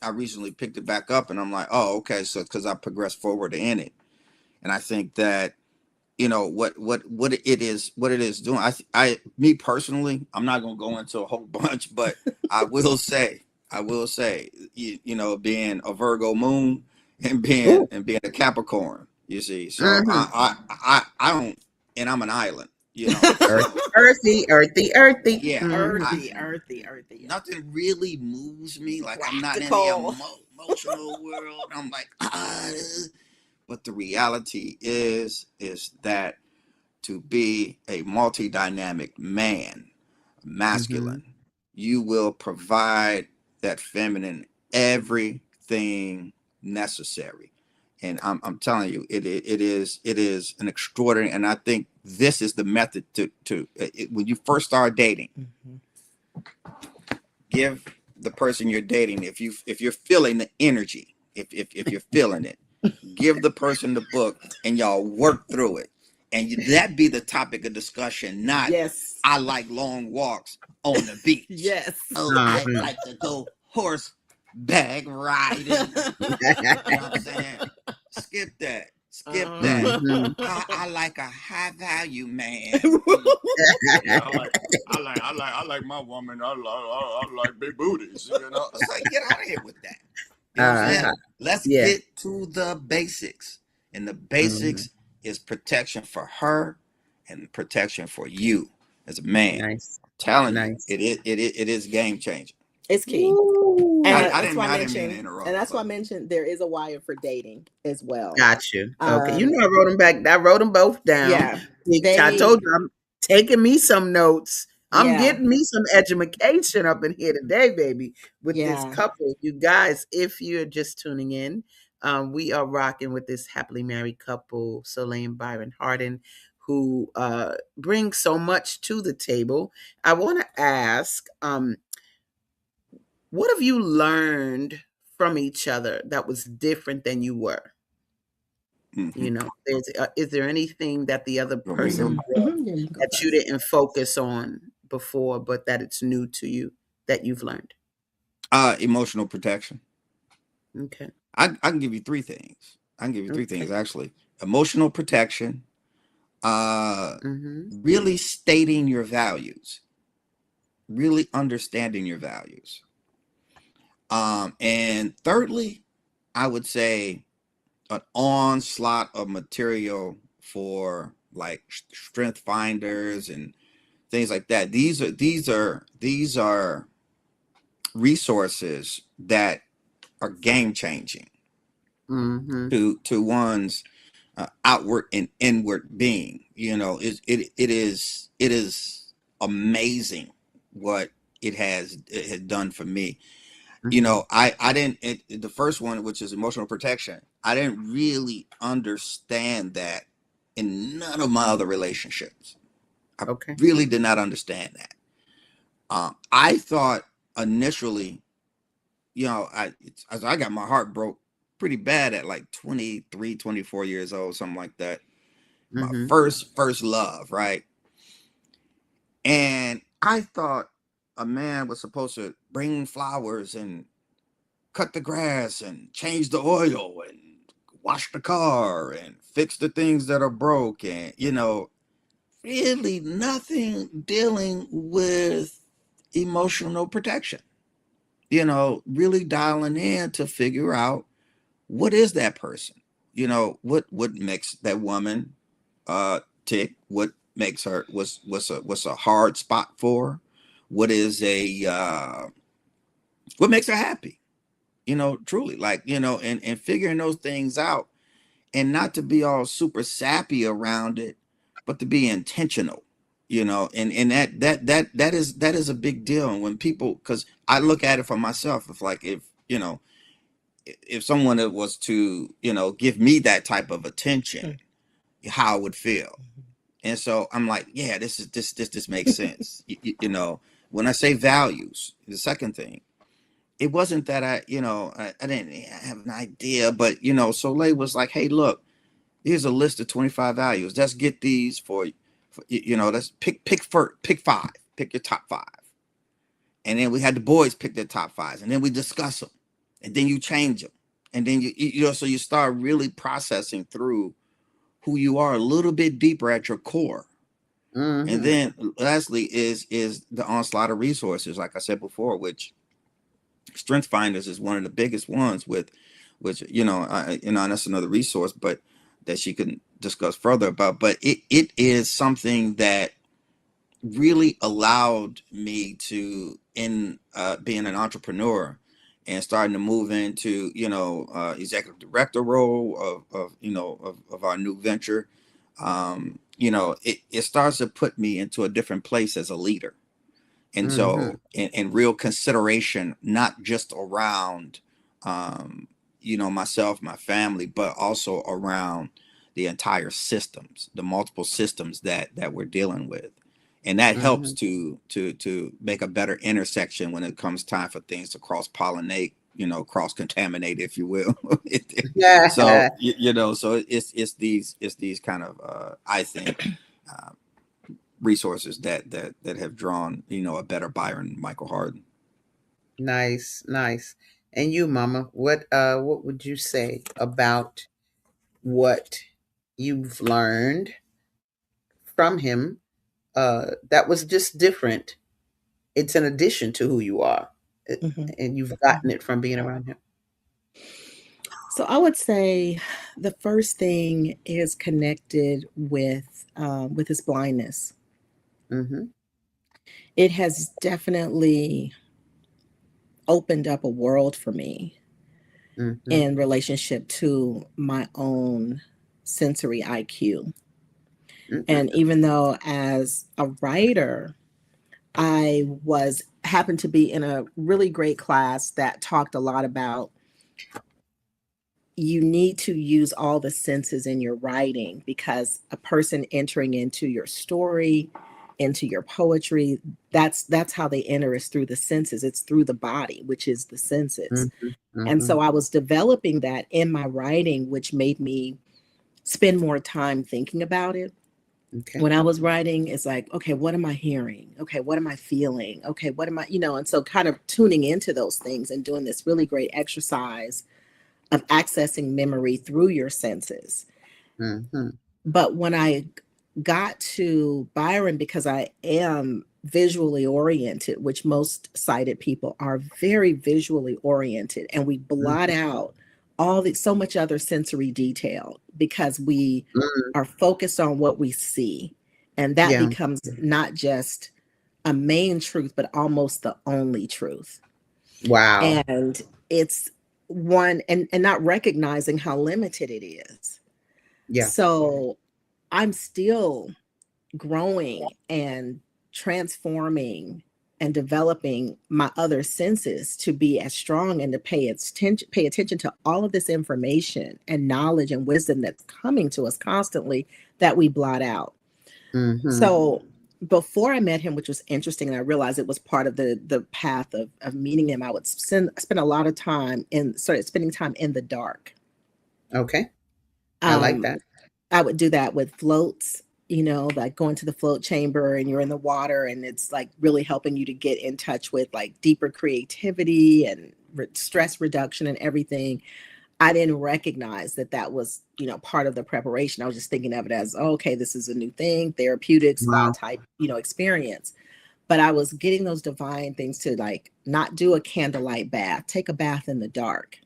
I recently picked it back up, and I'm like, oh, okay, so because I progressed forward in it, and I think that, what it is doing. Me personally, I'm not gonna go into a whole bunch, but I will say, being a Virgo moon and being Ooh. a Capricorn, you see. So Mhm. I don't, and I'm an island, Earthy, so earthy, earthy, earthy. yeah, Mhm. Earthy. nothing really moves me. Like, I'm not in the Practical. emotional world. I'm like, but the reality is that to be a multi-dynamic man, Mhm. masculine, you will provide that feminine everything necessary. And I'm telling you, it is an extraordinary. And I think this is the method when you first start dating, give the person you're dating, if you're feeling the energy, if you're feeling it, give the person the book, and y'all work through it, and that be the topic of discussion, not, Yes. I like long walks on the beach. Yes. Oh, I Uh-huh. like to go horseback riding. You know what I'm saying? Skip that. Skip that. Mhm. I like a high value man. Yeah, I like my woman. I like big booties. It's like, get out of here with that. You know what I'm saying? Uh-huh. Let's Yeah. get to the basics, and the Mhm. basics is protection for her and protection for you as a man. Nice. Telling you, Nice. it is game changing. It's key. Woo. And I that's why didn't I I didn't mean to mentioned, interrupt, but there is a wire for dating as well. Got you. Okay. You Um, know, I wrote them back. I wrote them both down. yeah, I told they, you I'm taking me some notes. I'm yeah, getting me some education up in here today, baby, with this yeah. couple. You guys, if you're just tuning in, we are rocking with this happily married couple, Soleil and Byron Harden, who bring so much to the table. I want to ask, what have you learned from each other that was different than you were? hmm Is there anything that the other you want me to go? person brought Yeah, you can go that you first. didn't focus on before, but that it's new to you that you've learned? Emotional protection. Okay. I can give you three things. I can give you three things, Okay. actually. Emotional protection, Mhm. really stating your values, really understanding your values. And thirdly, I would say an onslaught of material for, like, strength finders and things like that. These are resources that are game changing Mm-hmm. to one's outward and inward being. It is amazing what it has done for me. Mm-hmm. I didn't the first one, which is emotional protection, I didn't really understand that in none of my other relationships. I Okay. really did not understand that. I thought initially, I got my heart broke pretty bad at like 23, 24 years old, something like that. My Mm-hmm. first love, right? And I thought a man was supposed to bring flowers and cut the grass and change the oil and wash the car and fix the things that are broken, really nothing dealing with emotional protection, really dialing in to figure out what is that person, what makes that woman tick, what makes her, what's a hard spot for her? What is what makes her happy, truly, like, and figuring those things out, and not to be all super sappy around it, but to be intentional, and that is a big deal. And when people, because I look at it for myself, if like, if someone was to, give me that type of attention, how I would feel. And so I'm like, yeah, this makes sense. When I say values, the second thing, it wasn't that I didn't have an idea, but Soleil was like, hey, look, here's a list of 25 values. Let's get these let's pick five, pick your top five. And then we had the boys pick their top fives, and then we discuss them, and then you change them. And then so you start really processing through who you are a little bit deeper at your core. Mm-hmm. And then lastly is the onslaught of resources, like I said before, which Strength Finders is one of the biggest ones, with which and that's another resource, but that she can discuss further about. But it is something that really allowed me to, in being an entrepreneur and starting to move into executive director role of our new venture. It starts to put me into a different place as a leader. And Mm-hmm. so, and real consideration, not just around, myself, my family, but also around the entire systems, the multiple systems that we're dealing with. And that helps Mm-hmm. to make a better intersection when it comes time for things to cross pollinate, cross contaminate, if you will. So, Yeah. so it's these kind of, I think, uh, resources that have drawn a better Byron Michael Harden. Nice, nice. And you, Mama, what would you say about what you've learned from him? That was just different. It's an addition to who you are, Mhm. and you've gotten it from being around him. So I would say the first thing is connected with his blindness. Mm-hmm. It has definitely opened up a world for me Mm-hmm. in relationship to my own sensory IQ. And Mm-hmm. even though as a writer, I was happened to be in a really great class that talked a lot about you need to use all the senses in your writing, because a person entering into your story, into your poetry, that's how they enter, is through the senses. It's through the body, which is the senses. Mm-hmm. And Mm-hmm. so I was developing that in my writing, which made me spend more time thinking about it. Okay. When I was writing, it's like, okay, what am I hearing? Okay, what am I feeling? Okay, what am I, and so kind of tuning into those things and doing this really great exercise of accessing memory through your senses. Mm-hmm. But when I got to Byron, because I am visually oriented, which most sighted people are very visually oriented, and we blot out so much other sensory detail because we Mm-hmm. are focused on what we see. And that Yeah. becomes not just a main truth, but almost the only truth. Wow. And it's one, and not recognizing how limited it is. Yeah. So I'm still growing and transforming and developing my other senses to be as strong and to pay attention to all of this information and knowledge and wisdom that's coming to us constantly that we blot out. So before I met him, which was interesting, and I realized it was part of the path of meeting him, I would spend a lot of time started spending time in the dark. Okay. I like that. I would do that with floats, like going to the float chamber and you're in the water and it's like really helping you to get in touch with like deeper creativity and stress reduction and everything. I didn't recognize that was, part of the preparation. I was just thinking of it as, oh, okay, this is a new thing, therapeutic spa type, experience. But I was getting those divine things to like not do a candlelight bath, take a bath in the dark.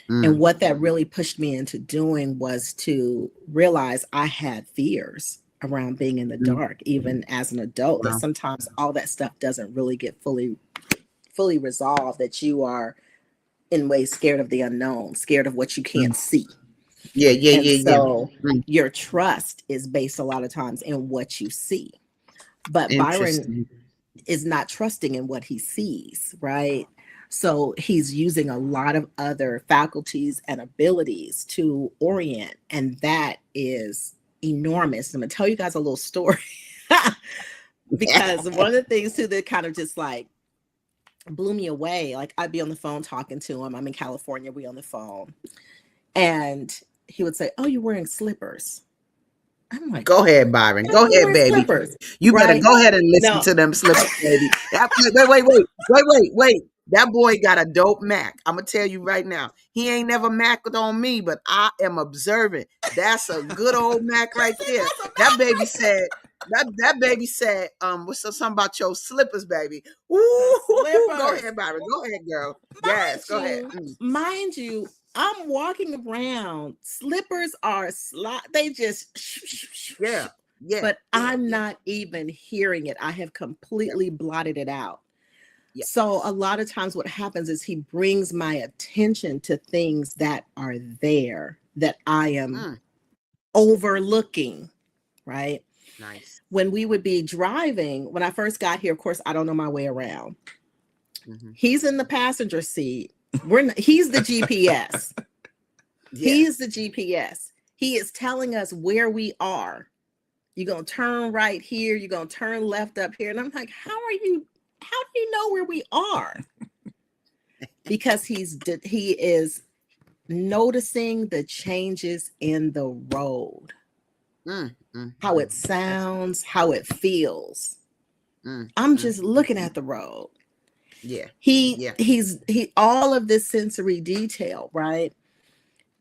And what that really pushed me into doing was to realize I had fears around being in the dark, even as an adult, that sometimes all that stuff doesn't really get fully resolved, that you are in ways scared of the unknown, scared of what you can't see. So your trust is based a lot of times in what you see. But Byron is not trusting in what he sees, right? So he's using a lot of other faculties and abilities to orient. And that is enormous. I'm going to tell you guys a little story because one of the things too that kind of just like blew me away. Like I'd be on the phone talking to him. I'm in California. We on the phone. And he would say, "Oh, you're wearing slippers." I'm like, go ahead, Byron. Go ahead, baby. Slippers, you better go ahead and listen to them slippers, baby. Wait. That boy got a dope Mac. I'm going to tell you right now. He ain't never Mac'd on me, but I am observing. That's a good old Mac right there. That baby said, what's something about your slippers, baby? Ooh, go ahead, Byron. Go ahead, girl. Yes, go ahead. Mind you, I'm walking around. Slippers are they just yeah. But I'm not even hearing it. I have completely blotted it out. Yeah. So a lot of times what happens is he brings my attention to things that are there that I am overlooking, right? Nice. When we would be driving, when I first got here, of course, I don't know my way around. He's in the passenger seat. He's the GPS. He's the GPS. He is telling us where we are. You're going to turn right here. You're going to turn left up here. And I'm like, how do you know where we are? Because he is noticing the changes in the road, how it sounds, how it feels. I'm just looking at the road. He's all of this sensory detail, right?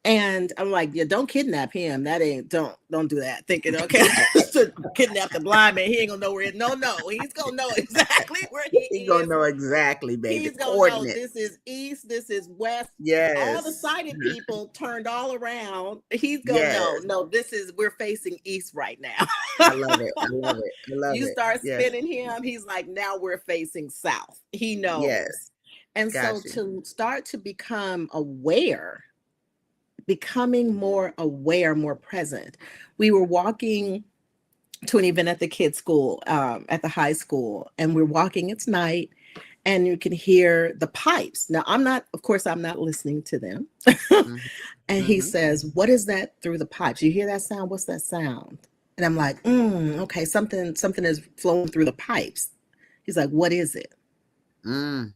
And I'm like, yeah, don't kidnap him. That ain't, don't do that. Thinking, okay, to kidnap the blind man, he ain't gonna know where it. No, he's gonna know exactly where he is. He's gonna know exactly, baby. He's gonna know this is east, this is west. Yes. All the sighted people turned all around. He's gonna know. No, we're facing east right now. I love it. You start spinning him, he's like, now we're facing south. He knows. Yes. And so to start to become aware. Becoming more aware, more present. We were walking to an event at the kids' school, at the high school, and we're walking, it's night, and you can hear the pipes. Now, I'm not listening to them. And he says, "What is that through the pipes? You hear that sound? What's that sound?" And I'm like, okay, something is flowing through the pipes. He's like, "What is it?" I'm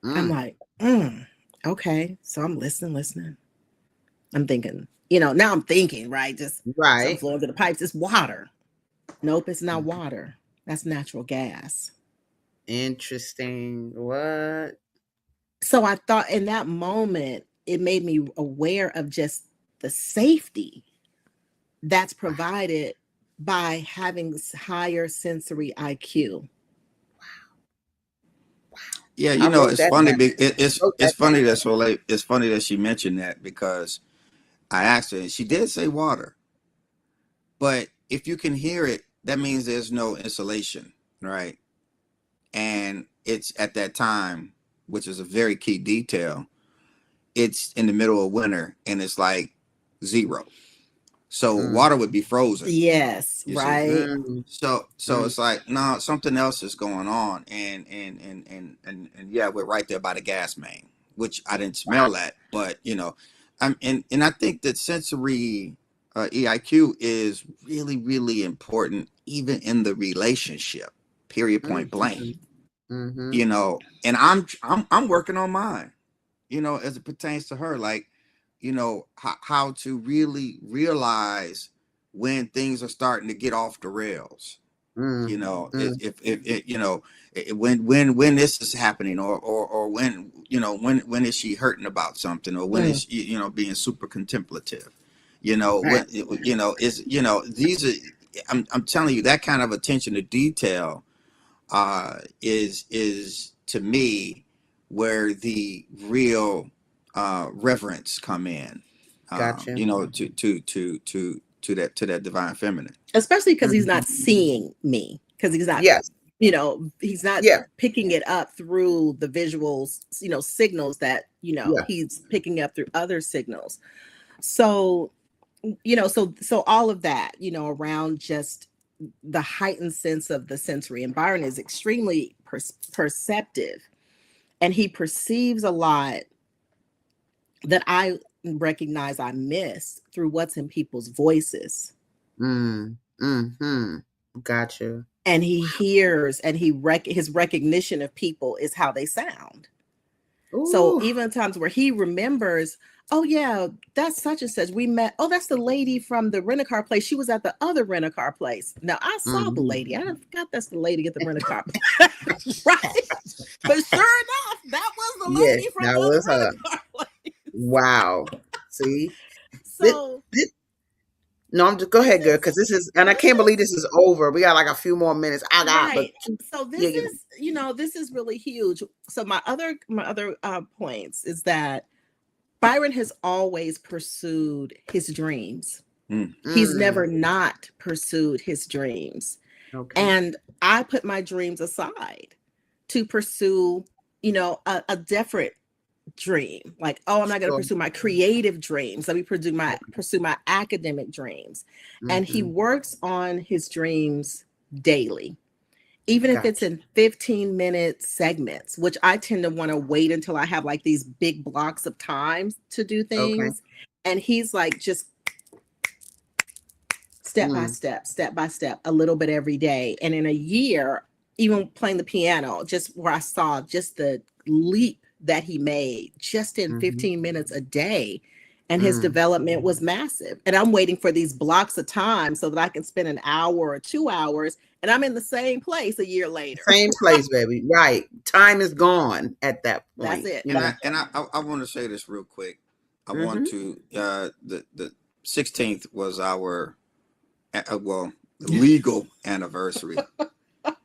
like, okay. So I'm listening. I'm thinking, now I'm thinking, right? Just flowing through the pipes. It's water. Nope, it's not water. That's natural gas. Interesting. What? So I thought in that moment, it made me aware of just the safety that's provided by having higher sensory IQ. Yeah, it's funny. It's funny that Soleil. It's funny that she mentioned that because I asked her, and she did say water. But if you can hear it, that means there's no insulation, right? And it's at that time, which is a very key detail. it's in the middle of winter and it's like 0. So Mm. water would be frozen. Yes, You see. right. So it's like, no, something else is going on, and yeah, we're right there by the gas main, which I didn't smell that, but and I think that sensory EIQ is really, really important, even in the relationship. Period. Point blank. And I'm working on mine. As it pertains to her, like, how to really realize when things are starting to get off the rails. If when this is happening, or when is she hurting about something, or when is she, being super contemplative, what is, these are, I'm telling you, that kind of attention to detail is to me where the real reverence come in. Gotcha. To that divine feminine. Especially because he's not seeing me, because he's not, Yes. he's not Yeah. picking it up through the visuals, signals that, Yeah. he's picking up through other signals. So, so all of that, around just the heightened sense of the sensory. And Byron is extremely perceptive, and he perceives a lot that I recognize I miss through what's in people's voices. Gotcha. And he hears, and his recognition of people is how they sound. Ooh. So even times where he remembers, oh yeah, that's such and such. We met. Oh, that's the lady from the rent-a-car place. She was at the other rent-a-car place. Now I saw the lady. I forgot that's the lady at the rent-a-car place. Right. But sure enough, that was the lady from the other rent-a-car place. Wow. See? So no, I'm just go ahead, girl, because this is, and I can't believe this is over. We got like a few more minutes. So this is, this is really huge. So my other points is that Byron has always pursued his dreams. He's never not pursued his dreams. Okay. And I put my dreams aside to pursue, a different dream. Like, I'm not going to pursue my creative dreams. Let me pursue my academic dreams. And he works on his dreams daily, even if it's in 15-minute segments, which I tend to want to wait until I have like these big blocks of time to do things. And he's like, just step by step, a little bit every day. And in a year, even playing the piano, just where I saw just the leap that he made just in 15 minutes a day, and his development was massive. And I'm waiting for these blocks of time so that I can spend an hour or 2 hours, and I'm in the same place a year later. Same place, baby. Right. Time is gone at that point. That's it. And I want to say this real quick. I want to the 16th was our legal anniversary.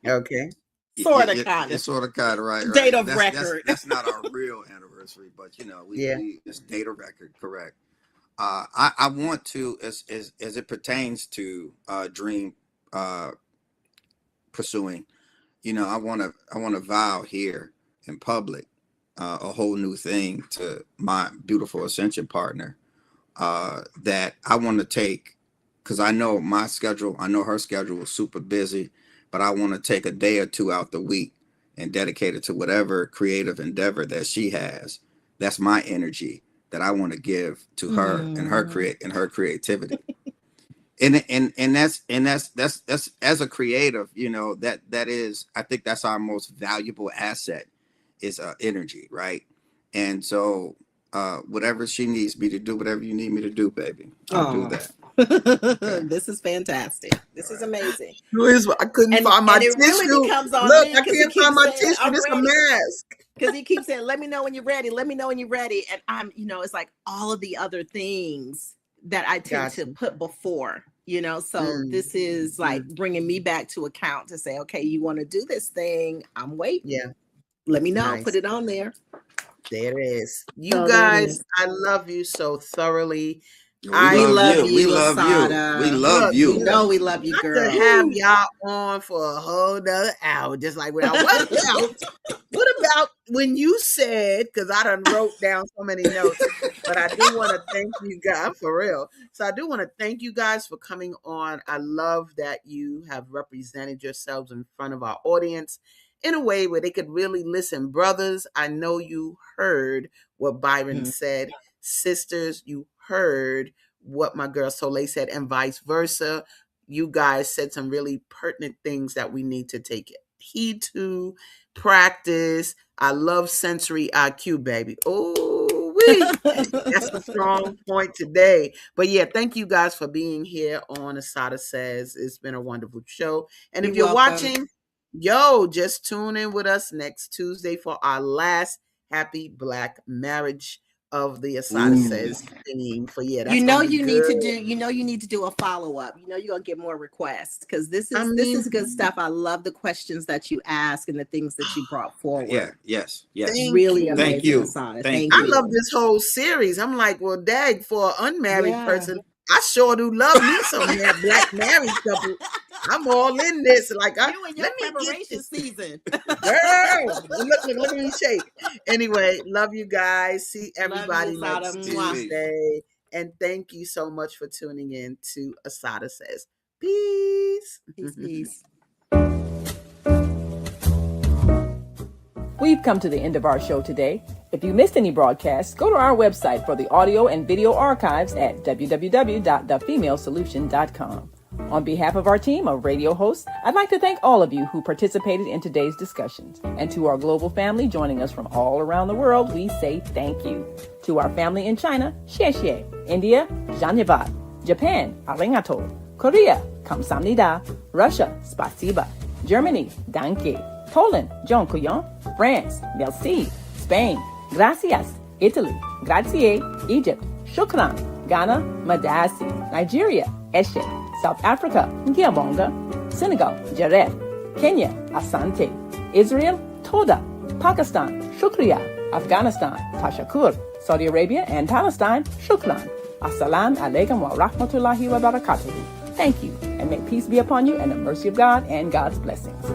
Okay. Sort of, kind of. It's sort of, kind of, right. Date of record. That's not our real anniversary, but it's date of record, correct. I want to, as it pertains to dream pursuing, I want to vow here in public a whole new thing to my beautiful ascension partner that I want to take, because I know my schedule, I know her schedule is super busy. But I want to take a day or 2 out the week and dedicate it to whatever creative endeavor that she has. That's my energy that I want to give to her and her creativity. and that's as a creative, that is, I think that's our most valuable asset is energy, right? And so whatever she needs me to do, whatever you need me to do, baby, I'll do that. Okay. This is fantastic. This is amazing. I couldn't find my tissue. Really becomes on Look, me, I can't find my tissue. This is a mask. Because he keeps saying, let me know when you're ready. Let me know when you're ready. And I'm, it's like all of the other things that I tend to put before, so this is like bringing me back to account to say, okay, you want to do this thing. I'm waiting. Yeah. Let me know. Nice. Put it on there. There it is. You guys, I love you so thoroughly. I love We you, love you. ASADAH. We love Look, you. You know we love you, I girl. could have y'all on for a whole nother hour, just like when I what about when you said, because I done wrote down so many notes, but I do want to thank you guys for real. So I do want to thank you guys for coming on. I love that you have represented yourselves in front of our audience in a way where they could really listen. Brothers, I know you heard what Byron said. Sisters, you heard what my girl Soleil said, and vice versa. You guys said some really pertinent things that we need to take heed to, practice. I love sensory IQ, baby. Oh, that's a strong point today. But yeah, thank you guys for being here on ASADAH Says. It's been a wonderful show. And if You're you're welcome. watching, just tune in with us next Tuesday for our last Happy Black Marriage of the ASADAH Says theme. For that's you know gonna be you good. need to do a follow-up. You know you're gonna get more requests because this is good Mm-hmm. stuff. I love the questions that you ask and the things that you brought forward. Yeah, yes. Really you. amazing. Thank you. ASADAH. Thank Thank I you. love this whole series. I'm like, well, dag, for an unmarried Yeah. person, I sure do love me some black married couple. I'm all in this. Like, You in your let me get preparation this. season. Girl, look at me shake. Anyway, love you guys. See everybody Love next you, ASADAH. Tuesday. And thank you so much for tuning in to ASADAH Says. Peace. Peace. We've come to the end of our show today. If you missed any broadcasts, go to our website for the audio and video archives at www.thefemalesolution.com. On behalf of our team of radio hosts, I'd like to thank all of you who participated in today's discussions. And to our global family joining us from all around the world, we say thank you. To our family in China, xie xie. India, Dhanyavad. Japan, arigato. Korea, kamsamnida. Russia, spasiba. Germany, danke. Poland, dziękuję. France, merci. Spain, gracias. Italy, grazie. Egypt, shukran. Ghana, madasi. Nigeria, eshe. South Africa, Ngiyabonga. Senegal, Jaref. Kenya, Asante. Israel, Toda. Pakistan, Shukriya. Afghanistan, Tashakur. Saudi Arabia and Palestine, Shukran. Assalamu alaikum wa rahmatullahi wa barakatuhu. Thank you, and may peace be upon you and the mercy of God and God's blessings.